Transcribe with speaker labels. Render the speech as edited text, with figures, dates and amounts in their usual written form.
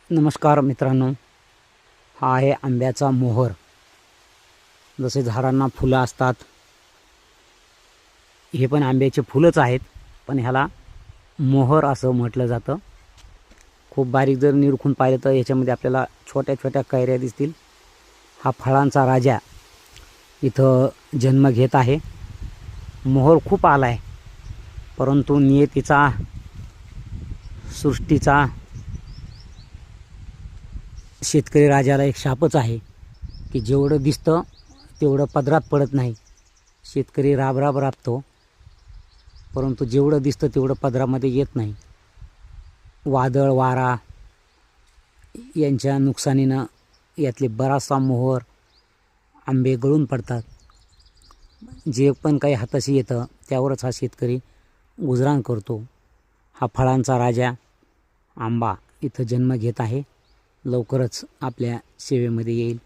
Speaker 1: नमस्कार मित्रांनो, हा आहे आंब्याचा मोहर। जसे झाडांना फुलं असतात, हे पण आंब्याचे फुलंच आहेत, पण ह्याला मोहर असं म्हटलं जातं। खूप बारीक जर निरखून पाहिलं तर याच्यामध्ये आपल्याला छोट्या छोट्या कैऱ्या दिसतील। हा फळांचा राजा इथं जन्म घेत आहे। मोहर खूप आला आहे, परंतु नियतीचा, सृष्टीचा, शेतकरी राजाला एक शापच आहे की जेवढं दिसतं तेवढं पदरात पडत नाही। शेतकरी राब राबतो, परंतु जेवढं दिसतं तेवढं पदरामध्ये येत नाही। वादळ वारा यांच्या नुकसानीनं यातले बराचसा मोहर आंबे गळून पडतात। जे पण काही हाताशी येतं त्यावरच हा शेतकरी गुजराण करतो। हा फळांचा राजा आंबा इथं जन्म घेत आहे, लवकरच आपल्या सेवेमध्ये येईल।